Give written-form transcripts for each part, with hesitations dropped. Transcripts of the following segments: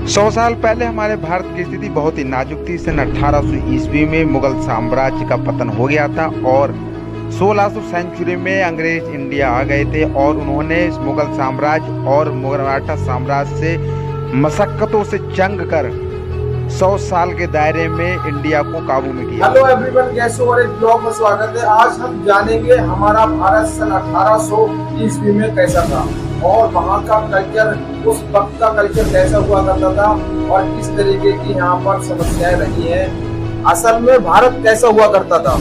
100 साल पहले हमारे भारत की स्थिति बहुत ही नाजुक थी। सन 1800 ईस्वी में मुगल साम्राज्य का पतन हो गया था और 1600 सेंचुरी में अंग्रेज इंडिया आ गए थे और उन्होंने मुगल साम्राज्य और मराठा साम्राज्य से मशक्कतों से जंग कर 100 साल के दायरे में इंडिया को काबू में किया। हेलो एवरीवन, कैसे हो? एक ब्लॉग में स्वागत है। आज हम जानेंगे हमारा भारत सन 1800 ईस्वी में कैसा था और वहाँ का कल्चर, उस वक्त का कल्चर कैसा हुआ करता था और किस तरीके की यहाँ पर समस्याएं रही हैं। असल में भारत कैसा हुआ करता था,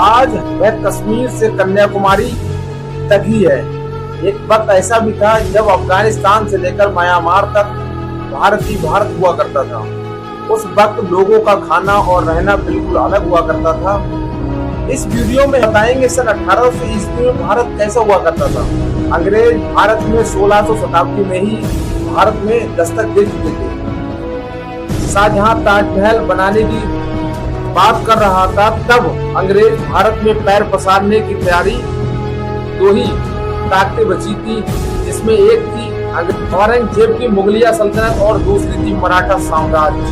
आज वह कश्मीर से कन्याकुमारी तक ही है। एक वक्त ऐसा भी था जब अफगानिस्तान से लेकर म्यांमार तक भारत ही भारत हुआ करता था। उस वक्त लोगों का खाना और रहना बिल्कुल अलग हुआ करता था। इस वीडियो में बताएंगे सन 1800 ईस्वी में भारत कैसा हुआ करता था। अंग्रेज भारत में 1600 शताब्दी में ही भारत में दस्तक दे चुके थे। शाहजहां ताजमहल बनाने की बात कर रहा था, तब अंग्रेज भारत में पैर पसारने की तैयारी। दो ही ताकतें बची थी, जिसमें एक थी औरंगजेब की मुगलिया सल्तनत और दूसरी थी मराठा साम्राज्य।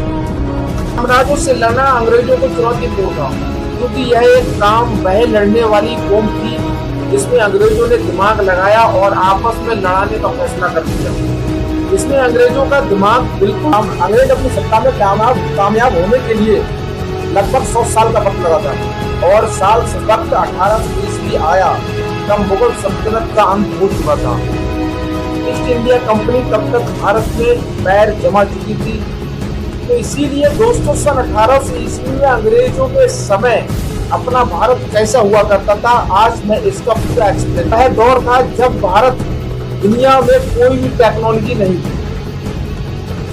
साम्राज्यों से लड़ना अंग्रेजों को चुनौतीपूर्ण था, क्योंकि यह एक काम वह लड़ने वाली कौम थी जिसमें अंग्रेजों ने दिमाग लगाया और आपस में लड़ाने का फैसला कर दिया। इसमें अंग्रेजों का दिमाग बिल्कुल, अंग्रेज अपनी सत्ता में कामयाब होने के लिए लगभग 100 साल का वक्त लगा था और साल वक्त 1800 ईस्वी आया तब मुगल सल्तनत का अंत हो चुका था। ईस्ट इंडिया कंपनी तब तक भारत में पैर जमा चुकी थी। तो इसीलिए दोस्तों सन 1800 ईस्वी में अंग्रेजों के समय अपना भारत कैसा हुआ करता था, आज मैं इसका पूरा एक्सप्लेन। वह दौर था जब भारत दुनिया में कोई भी टेक्नोलॉजी नहीं थी।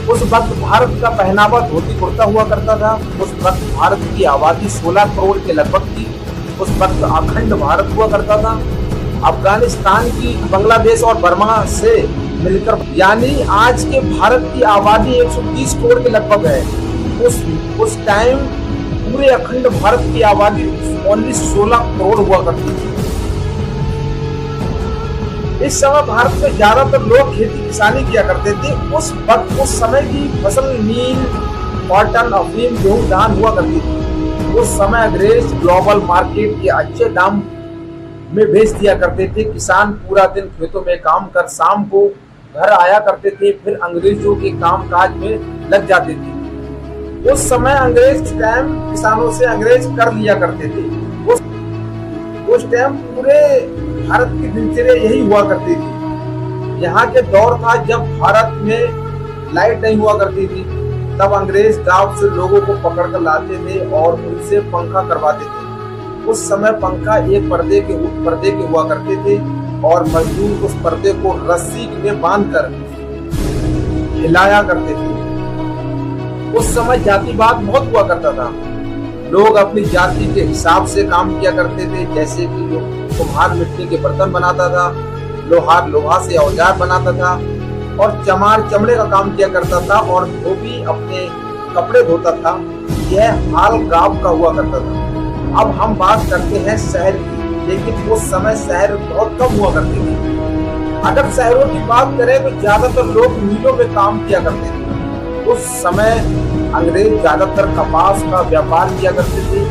उस वक्त भारत का पहनावा धोती कुर्ता हुआ करता था। उस वक्त भारत की आबादी 16 करोड़ के लगभग थी। उस वक्त अखंड भारत हुआ करता था। अफगानिस्तान की बांग्लादेश और बर्मा से मिलकर, यानी आज के भारत की आबादी 130 करोड़ के लगभग है। उस टाइम पूरे अखंड भारत की आबादी ओनली 16 करोड़ हुआ करती थी। इस समय भारत में ज्यादातर लोग खेती किसानी किया करते थे। उस वक्त उस समय की फसल नील, कॉटन, अफीम, गेहूं, धान हुआ करती थी। उस समय अंग्रेज ग्लोबल मार्केट के अच्छे दाम में बेच दिया करते थे। किसान पूरा दिन खेतों में काम कर शाम को घर आया करते थे, फिर अंग्रेजों के काम काज में लग जाते थे। उस समय अंग्रेज टाइम किसानों से अंग्रेज कर लिया करते थे। उस टाइम पूरे भारत की दिनचर्या यही हुआ करती थी। यहाँ के दौर था जब भारत में लाइट नहीं हुआ करती थी, तब अंग्रेज गांव से लोगों को पकड़ कर लाते थे और उनसे पंखा करवाते थे। उस समय पंखा एक पर्दे के हुआ करते थे और मजदूर उस पर्दे को रस्सी में बांधकर हिलाया करते थे। उस समय जातिवाद बहुत हुआ करता था। लोग अपनी जाति के हिसाब से काम किया करते थे, जैसे कि कुम्हार मिट्टी के बर्तन बनाता था, लोहार लोहा से औजार बनाता था और चमार चमड़े का काम किया करता था और धोबी अपने कपड़े धोता था। यह हाल गांव का हुआ करता था। अब हम बात करते हैं शहर की, लेकिन उस समय शहर बहुत कम हुआ करते थे। अगर शहरों की बात करें तो ज्यादातर लोग मिलों में काम किया करते थे। उस समय अंग्रेज ज्यादातर कपास का व्यापार किया करते थे।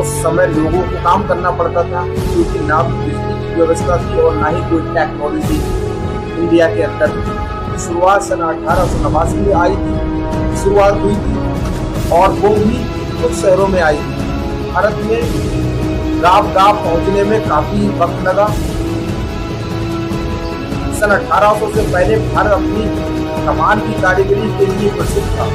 उस समय लोगों को काम करना पड़ता था, क्योंकि ना बिजली की व्यवस्था थी और ना ही कोई टेक्नोलॉजी इंडिया के अंदर। शुरुआत सन 1889 में आई थी, शुरुआत हुई थी और वो भी कुछ शहरों में आई थी। भारत में गांव पहुंचने में काफी वक्त लगा। सन 1800 से पहले भारत अपनी कमान की कारीगरी के लिए प्रसिद्ध था।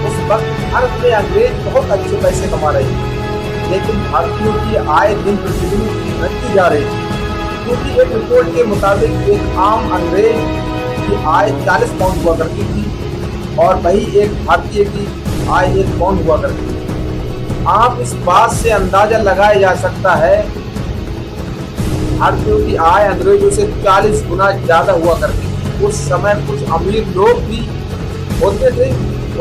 उस वक्त भारत में अंग्रेज बहुत अच्छे पैसे कमा रहे थे, लेकिन भारतीयों की आय दिन प्रतिदिन घटती जा रही थी, क्योंकि एक रिपोर्ट के मुताबिक एक आम अंग्रेज की आय 40 पाउंड हुआ करती थी और वही एक भारतीय की आय 1 पाउंड हुआ करती थी। आप इस बात से अंदाजा लगाया जा सकता है भारतीयों की आय अंग्रेजों से 40 गुना ज्यादा हुआ करती थी। उस समय कुछ अमीर लोग भी होते थे,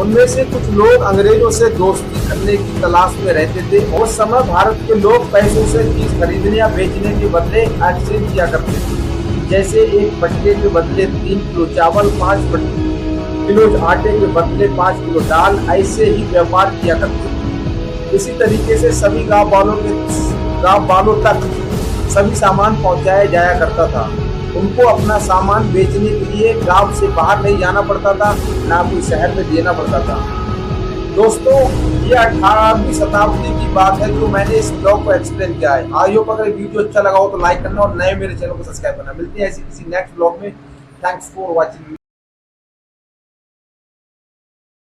उनमें से कुछ लोग अंग्रेजों से दोस्ती करने की तलाश में रहते थे। उस समय भारत के लोग पैसों से चीज खरीदने या बेचने के बदले एक्सचेंज किया करते थे, जैसे एक पट्टे के बदले 3 किलो चावल, 5 किलो रोज आटे के बदले 5 किलो दाल, ऐसे ही व्यापार किया करते थे। इसी तरीके से सभी गांव वालों तक सभी सामान पहुंचाया जाया करता था। उनको अपना सामान बेचने के लिए गांव से बाहर नहीं जाना पड़ता था, ना कोई शहर में देना पड़ता था। दोस्तों, ये 18वीं शताब्दी की बात है जो मैंने इस ब्लॉग को एक्सप्लेन किया है। आई होप अगर वीडियो अच्छा लगा हो तो लाइक करना और नए मेरे चैनल को सब्सक्राइब करना। मिलते हैं ऐसी किसी नेक्स्ट ब्लॉग में। Thanks for watching.